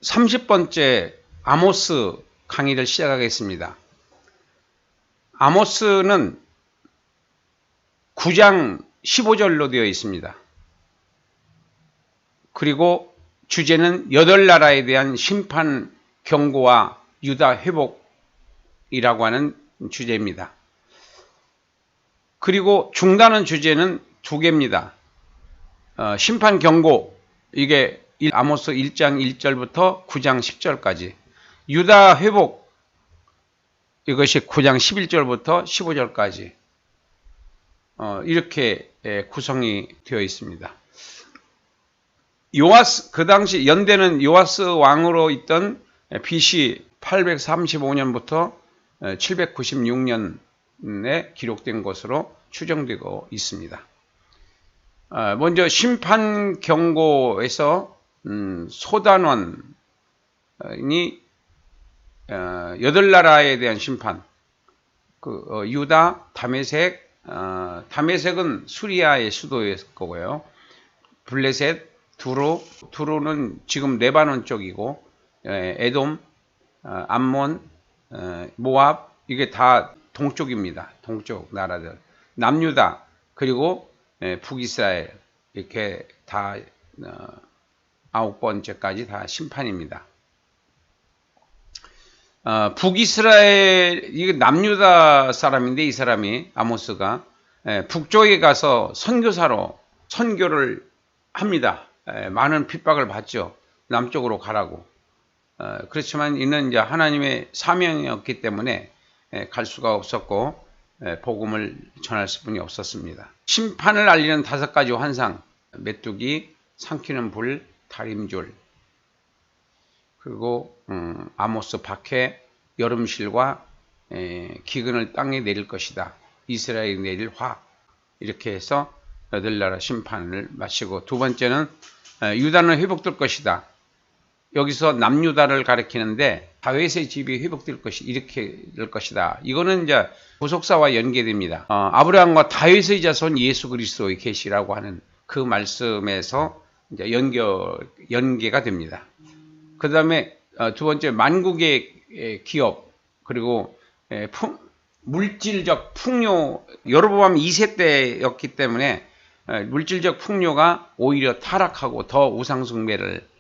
30번째 아모스 강의를 시작하겠습니다. 아모스는 9장 15절로 되어 있습니다. 그리고 주제는 8나라에 대한 심판 경고와 유다 회복이라고 하는 주제입니다. 그리고 중단은 주제는 2개입니다. 심판 경고, 이게 아모스 1장 1절부터 9장 10절까지. 유다 회복, 이것이 9장 11절부터 15절까지. 이렇게 구성이 되어 있습니다. 그 당시 연대는 요아스 왕으로 있던 BC 835년부터 796년에 기록된 것으로 추정되고 있습니다. 먼저 심판 경고에서 소단원이 8나라에 대한 심판, 유다, 다메섹, 다메섹은 수리아의 수도일 거고요. 블레셋, 두루는 지금 레바논 쪽이고, 에돔, 암몬, 모압, 이게 다 동쪽입니다. 동쪽 나라들. 남유다, 그리고 북이스라엘, 이렇게 다 9번째까지 다 심판입니다. 북이스라엘, 이게 남유다 사람인데, 이 사람이, 아모스가, 북쪽에 가서 선교사로 선교를 합니다. 많은 핍박을 받죠. 남쪽으로 가라고. 그렇지만 이는 이제 하나님의 사명이었기 때문에 갈 수가 없었고, 복음을 전할 수뿐이 없었습니다. 심판을 알리는 5가지 환상, 메뚜기, 삼키는 불, 다림줄, 그리고 아모스 박해, 여름실과 기근을 땅에 내릴 것이다. 이스라엘이 내릴 화. 이렇게 해서 8나라 심판을 마치고, 2번째는 유다는 회복될 것이다. 여기서 남유다를 가리키는데 다윗의 집이 회복될 것이 이렇게 될 것이다. 이거는 이제 구속사와 연계됩니다. 아브라함과 다윗의 자손 예수 그리스도의 계시라고 하는 그 말씀에서 이제 연계가 됩니다. 그 다음에 2번째 만국의 기업, 그리고 물질적 풍요, 여로보암 2세 때였기 때문에 물질적 풍요가 오히려 타락하고 더 우상숭배를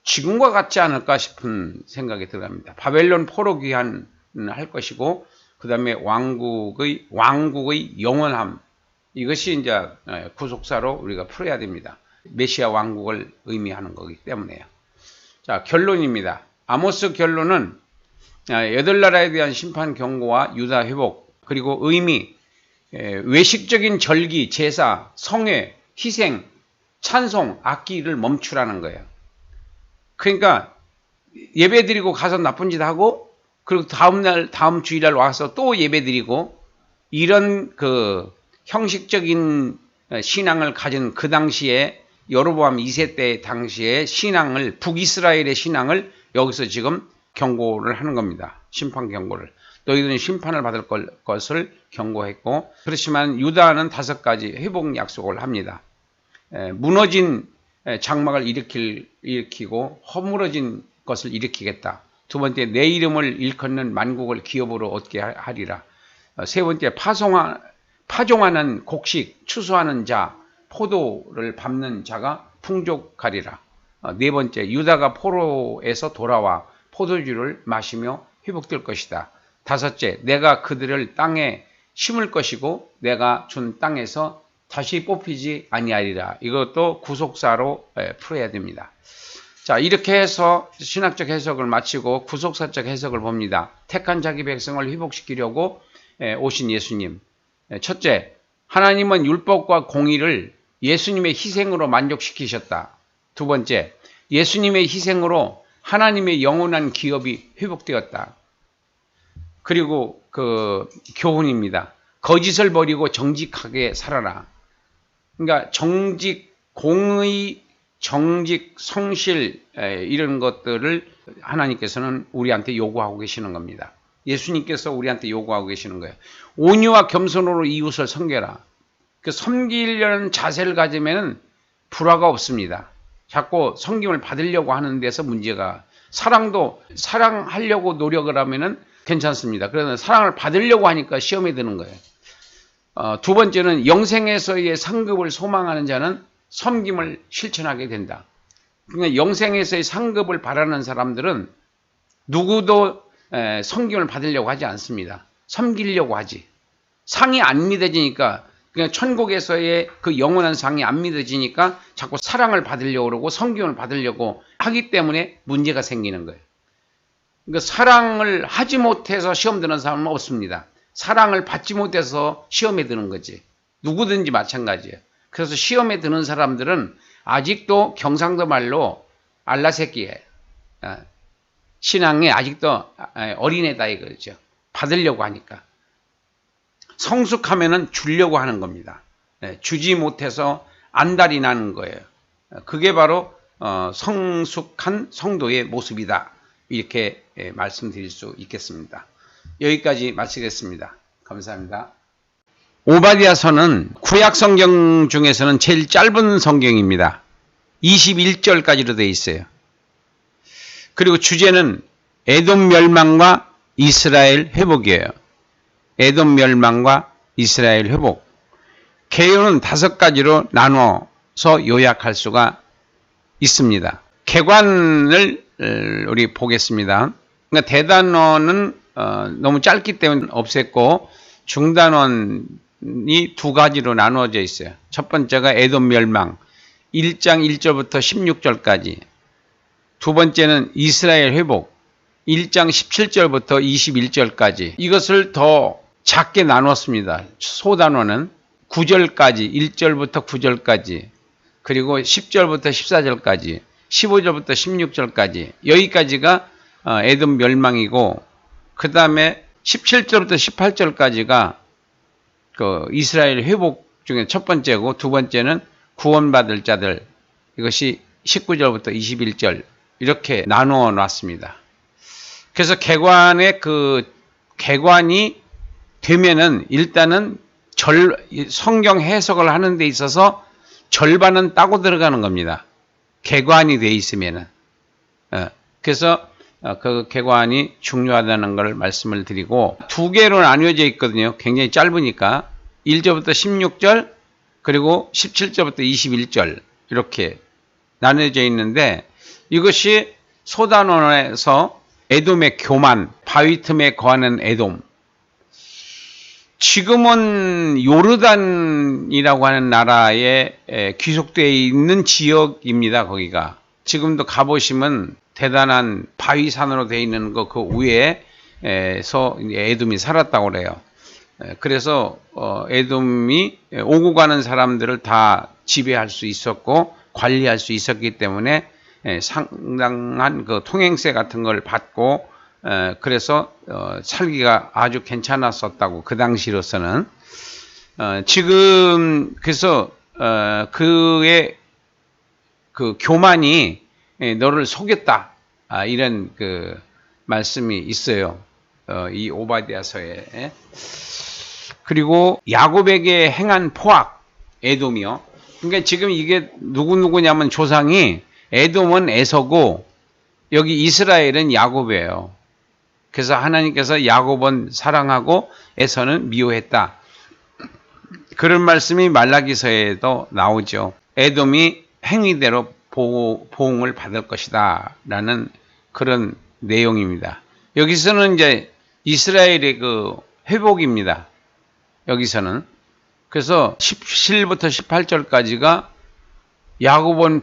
지금과 같지 않을까 싶은 생각이 들어갑니다. 바벨론 포로 귀환을 할 것이고, 그 다음에 왕국의 영원함, 이것이 이제 구속사로 우리가 풀어야 됩니다. 메시아 왕국을 의미하는 거기 때문에요. 자, 결론입니다. 아모스 결론은 8나라에 대한 심판 경고와 유다 회복, 그리고 의미, 외식적인 절기, 제사, 성회, 희생, 찬송, 악기를 멈추라는 거예요. 그러니까 예배 드리고 가서 나쁜 짓 하고, 그리고 다음 주일날 와서 또 예배 드리고, 이런 그 형식적인 신앙을 가진 그 당시에 여로보암 2세 때 당시에 신앙을, 북이스라엘의 신앙을 여기서 지금 경고를 하는 겁니다. 심판 경고를. 너희들은 심판을 받을 것을 경고했고, 그렇지만 유다는 5가지 회복 약속을 합니다. 무너진 장막을 일으키고 허물어진 것을 일으키겠다. 2번째, 내 이름을 일컫는 만국을 기업으로 얻게 하리라. 3번째, 파종하는 곡식, 추수하는 자, 포도를 밟는 자가 풍족하리라. 4번째, 유다가 포로에서 돌아와 포도주를 마시며 회복될 것이다. 5째, 내가 그들을 땅에 심을 것이고 내가 준 땅에서 다시 뽑히지 아니하리라. 이것도 구속사로 풀어야 됩니다. 자, 이렇게 해서 신학적 해석을 마치고 구속사적 해석을 봅니다. 택한 자기 백성을 회복시키려고 오신 예수님. 첫째, 하나님은 율법과 공의를 예수님의 희생으로 만족시키셨다. 2번째, 예수님의 희생으로 하나님의 영원한 기업이 회복되었다. 그리고 그 교훈입니다. 거짓을 버리고 정직하게 살아라. 그러니까 정직, 공의, 정직, 성실, 이런 것들을 하나님께서는 우리한테 요구하고 계시는 겁니다. 예수님께서 우리한테 요구하고 계시는 거예요. 온유와 겸손으로 이웃을 섬겨라. 그 섬기려는 자세를 가지면 불화가 없습니다. 자꾸 섬김을 받으려고 하는 데서 문제가 사랑도 사랑하려고 노력을 하면은 괜찮습니다. 그러나 사랑을 받으려고 하니까 시험에 드는 거예요. 두 번째는 영생에서의 상급을 소망하는 자는 섬김을 실천하게 된다. 그러니까 영생에서의 상급을 바라는 사람들은 누구도 섬김을 받으려고 하지 않습니다. 섬기려고 하지. 상이 안 믿어지니까, 그냥 천국에서의 그 영원한 상이 안 믿어지니까 자꾸 사랑을 받으려고 그러고 섬김을 받으려고 하기 때문에 문제가 생기는 거예요. 그러니까 사랑을 하지 못해서 시험 드는 사람은 없습니다. 사랑을 받지 못해서 시험에 드는 거지. 누구든지 마찬가지예요. 그래서 시험에 드는 사람들은 아직도 경상도 말로 알라새끼예요. 신앙에 아직도 어린애다 이거죠. 받으려고 하니까. 성숙하면은 주려고 하는 겁니다. 주지 못해서 안달이 나는 거예요. 그게 바로 성숙한 성도의 모습이다. 이렇게 말씀드릴 수 있겠습니다. 여기까지 마치겠습니다. 감사합니다. 오바댜서는 구약 성경 중에서는 제일 짧은 성경입니다. 21절까지로 되어 있어요. 그리고 주제는 에돔 멸망과 이스라엘 회복이에요. 에돔 멸망과 이스라엘 회복. 개요는 5가지로 나눠서 요약할 수가 있습니다. 개관을 우리 보겠습니다. 그러니까 대단원은 너무 짧기 때문에 없앴고 중단원이 2가지로 나누어져 있어요. 첫 번째가 에돔 멸망 1장 1절부터 16절까지. 두 번째는 이스라엘 회복 1장 17절부터 21절까지. 이것을 더 작게 나눴습니다. 소단원은 9절까지 1절부터 9절까지 그리고 10절부터 14절까지 15절부터 16절까지 여기까지가 에돔 멸망이고 그 다음에 17절부터 18절까지가 그 이스라엘 회복 중에 첫 번째고 두 번째는 구원받을 자들 이것이 19절부터 21절 이렇게 나누어 놨습니다. 그래서 개관이 되면은 일단은 성경 해석을 하는 데 있어서 절반은 따고 들어가는 겁니다. 개관이 돼 있으면은. 그래서 그 개관이 중요하다는 걸 말씀을 드리고 2개로 나뉘어져 있거든요. 굉장히 짧으니까 1절부터 16절 그리고 17절부터 21절 이렇게 나뉘어져 있는데 이것이 소단원에서 에돔의 교만, 바위 틈에 거하는 에돔. 지금은 요르단이라고 하는 나라에 귀속되어 있는 지역입니다. 거기가. 지금도 가보시면 대단한 바위산으로 되어 있는 그 위에서 에돔이 살았다고 그래요. 그래서 에돔이 오고 가는 사람들을 다 지배할 수 있었고 관리할 수 있었기 때문에 상당한 그 통행세 같은 걸 받고 그래서 살기가 아주 괜찮았었다고 그 당시로서는 지금 그래서 그의 그 교만이 너를 속였다 이런 그 말씀이 있어요. 이 오바댜서에. 그리고 야곱에게 행한 포악 에돔이요. 그러니까 지금 이게 누구냐면 조상이 에돔은 에서고 여기 이스라엘은 야곱이에요. 그래서 하나님께서 야곱은 사랑하고 에서는 미워했다. 그런 말씀이 말라기서에도 나오죠. 에돔이 행위대로 보응을 받을 것이다 라는 그런 내용입니다. 여기서는 이제 이스라엘의 그 회복입니다. 여기서는. 그래서 17부터 18절까지가 야곱은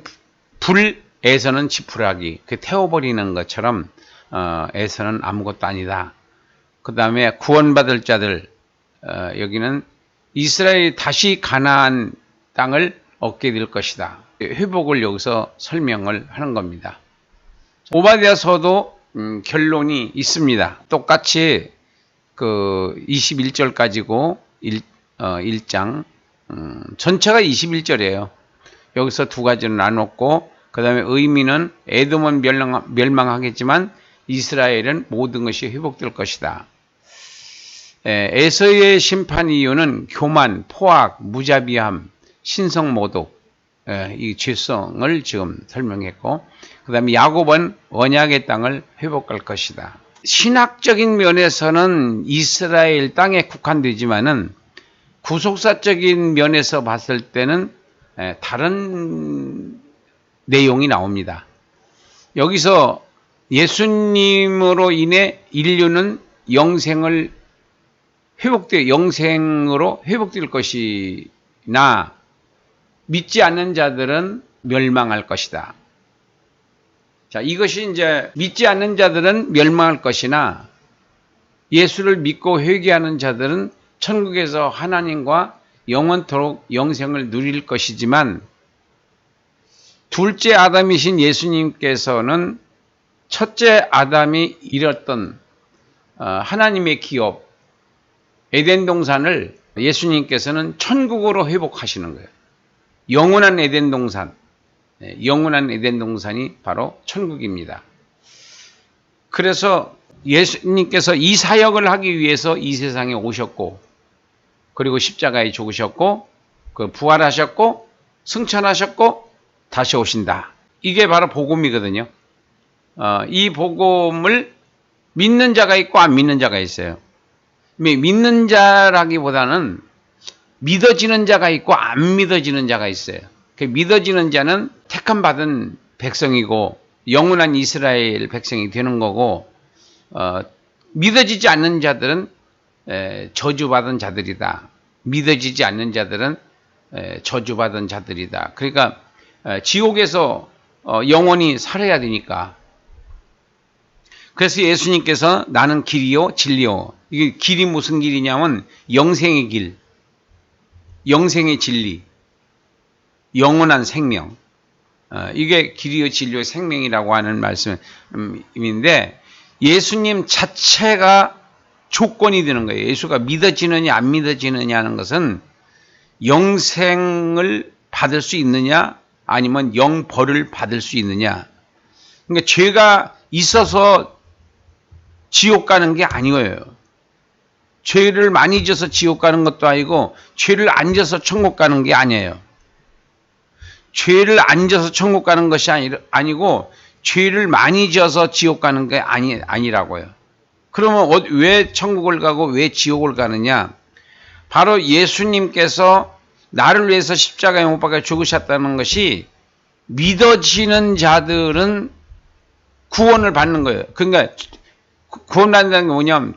불, 에서는 지푸라기, 태워버리는 것처럼 에서는 아무것도 아니다. 그 다음에 구원받을 자들, 여기는 이스라엘이 다시 가나안 땅을 얻게 될 것이다. 회복을 여기서 설명을 하는 겁니다. 오바댜서도 결론이 있습니다. 똑같이 그 21절까지고 1장 전체가 21절이에요. 여기서 2가지로 나눴고 그 다음에 의미는 에돔은 멸망하겠지만 이스라엘은 모든 것이 회복될 것이다. 에서의 심판 이유는 교만, 포악, 무자비함, 신성모독 이 죄성을 지금 설명했고, 그 다음에 야곱은 언약의 땅을 회복할 것이다. 신학적인 면에서는 이스라엘 땅에 국한되지만은 구속사적인 면에서 봤을 때는 다른 내용이 나옵니다. 여기서 예수님으로 인해 인류는 영생으로 회복될 것이나 믿지 않는 자들은 멸망할 것이다. 자, 이것이 이제 믿지 않는 자들은 멸망할 것이나 예수를 믿고 회개하는 자들은 천국에서 하나님과 영원토록 영생을 누릴 것이지만, 둘째 아담이신 예수님께서는 첫째 아담이 잃었던 하나님의 기업 에덴 동산을 예수님께서는 천국으로 회복하시는 거예요. 영원한 에덴 동산, 영원한 에덴 동산이 바로 천국입니다. 그래서 예수님께서 이 사역을 하기 위해서 이 세상에 오셨고, 그리고 십자가에 죽으셨고, 부활하셨고, 승천하셨고, 다시 오신다. 이게 바로 복음이거든요. 이 복음을 믿는 자가 있고 안 믿는 자가 있어요. 믿는 자라기보다는 믿어지는 자가 있고 안 믿어지는 자가 있어요. 믿어지는 자는 택함 받은 백성이고 영원한 이스라엘 백성이 되는 거고, 믿어지지 않는 자들은 저주받은 자들이다. 믿어지지 않는 자들은 저주받은 자들이다. 그러니까 지옥에서 영원히 살아야 되니까. 그래서 예수님께서 나는 길이요 진리요. 이게 길이 무슨 길이냐면 영생의 길, 영생의 진리, 영원한 생명. 이게 길이요 진리요 생명이라고 하는 말씀인데, 예수님 자체가 조건이 되는 거예요. 예수가 믿어지느냐 안 믿어지느냐 하는 것은 영생을 받을 수 있느냐 아니면 영벌을 받을 수 있느냐. 그러니까 죄가 있어서 지옥 가는 게 아니에요. 죄를 많이 져서 지옥 가는 것도 아니고 죄를 안 져서 천국 가는 게 아니에요. 죄를 안 져서 천국 가는 것이 아니고 죄를 많이 져서 지옥 가는 게 아니라고요. 그러면 왜 천국을 가고 왜 지옥을 가느냐? 바로 예수님께서 나를 위해서 십자가에 못 박혀 죽으셨다는 것이 믿어지는 자들은 구원을 받는 거예요. 그러니까 구원받는다는 게 뭐냐면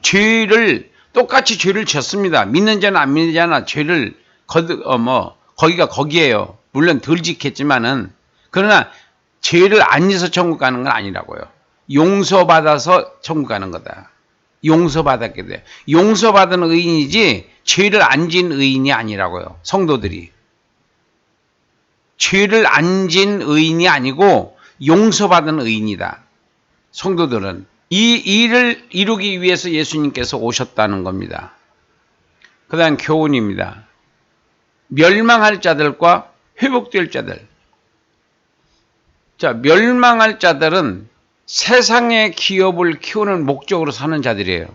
똑같이 죄를 졌습니다. 믿는 자나 안 믿는 자나 죄를 거기가 거기에요. 물론 덜 짓겠지만은, 그러나 죄를 안 져서 천국 가는 건 아니라고요. 용서받아서 천국 가는 거다. 용서받았게 돼. 용서받은 의인이지 죄를 안 진 의인이 아니라고요. 성도들이. 죄를 안 진 의인이 아니고 용서받은 의인이다. 성도들은. 이 일을 이루기 위해서 예수님께서 오셨다는 겁니다. 그 다음 교훈입니다. 멸망할 자들과 회복될 자들. 자, 멸망할 자들은 세상의 기업을 키우는 목적으로 사는 자들이에요.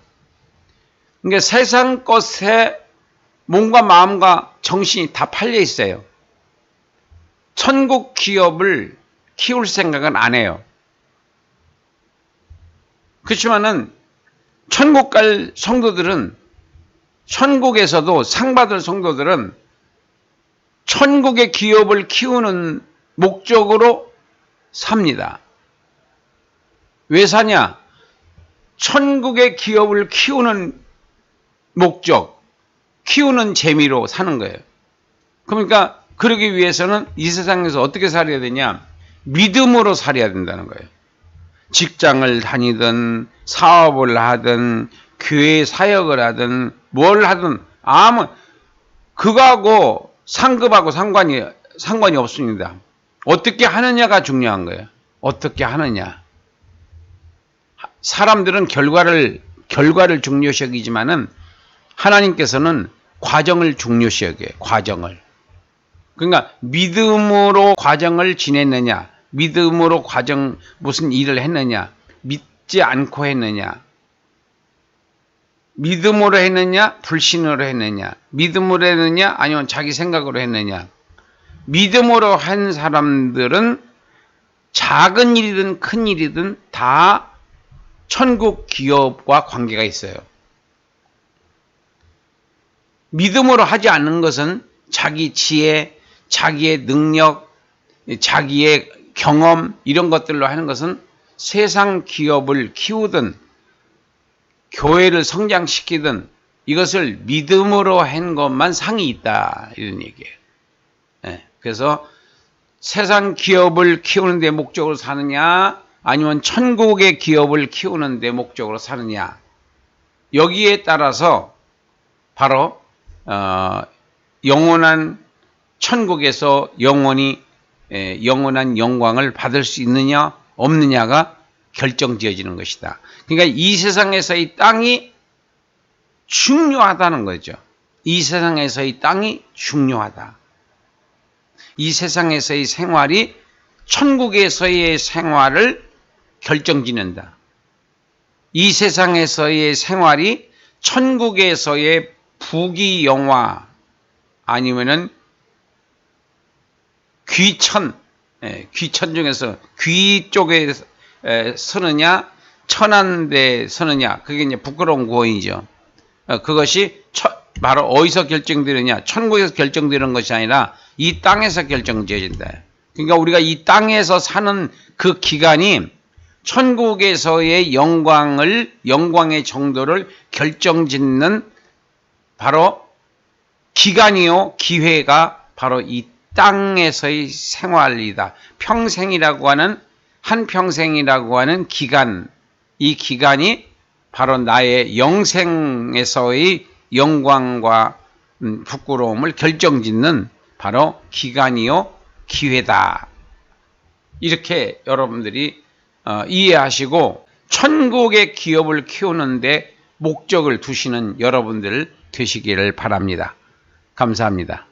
그러니까 세상 것에 몸과 마음과 정신이 다 팔려 있어요. 천국 기업을 키울 생각은 안 해요. 그렇지만은 천국 갈 성도들은, 천국에서도 상 받을 성도들은 천국의 기업을 키우는 목적으로 삽니다. 왜 사냐? 천국의 기업을 키우는 목적, 키우는 재미로 사는 거예요. 그러니까 그러기 위해서는 이 세상에서 어떻게 살아야 되냐? 믿음으로 살아야 된다는 거예요. 직장을 다니든 사업을 하든 교회 사역을 하든 뭘 하든 그거하고 상급하고 상관이 없습니다. 어떻게 하느냐가 중요한 거예요. 어떻게 하느냐. 사람들은 결과를 중요시 여기지만은 하나님께서는 과정을 중요시 여겨요. 과정을. 그러니까 믿음으로 과정을 지냈느냐, 믿음으로 무슨 일을 했느냐, 믿지 않고 했느냐, 믿음으로 했느냐, 불신으로 했느냐, 믿음으로 했느냐, 아니면 자기 생각으로 했느냐. 믿음으로 한 사람들은 작은 일이든 큰 일이든 다 천국 기업과 관계가 있어요. 믿음으로 하지 않는 것은 자기 지혜, 자기의 능력, 자기의 경험 이런 것들로 하는 것은 세상 기업을 키우든 교회를 성장시키든 이것을 믿음으로 한 것만 상이 있다 이런 얘기예요. 그래서 세상 기업을 키우는 데 목적으로 사느냐 아니면 천국의 기업을 키우는 데 목적으로 사느냐 여기에 따라서 바로 영원한 천국에서 영원한 영광을 받을 수 있느냐 없느냐가 결정지어지는 것이다. 그러니까 이 세상에서의 땅이 중요하다는 거죠. 이 세상에서의 땅이 중요하다. 이 세상에서의 생활이 천국에서의 생활을 결정짓는다. 이 세상에서의 생활이 천국에서의 부귀영화 아니면은 귀천 중에서 귀 쪽에 서느냐 천한데 서느냐 그게 이제 부끄러운 고언이죠. 그것이 바로 어디서 결정되느냐 천국에서 결정되는 것이 아니라 이 땅에서 결정지어진다. 그러니까 우리가 이 땅에서 사는 그 기간이 천국에서의 영광의 정도를 결정짓는 바로 기간이요 기회가 바로 이 땅에서의 생활이다. 평생이라고 하는 한평생이라고 하는 기간, 이 기간이 바로 나의 영생에서의 영광과 부끄러움을 결정짓는 바로 기간이요 기회다. 이렇게 여러분들이 이해하시고 천국의 기업을 키우는데 목적을 두시는 여러분들 되시기를 바랍니다. 감사합니다.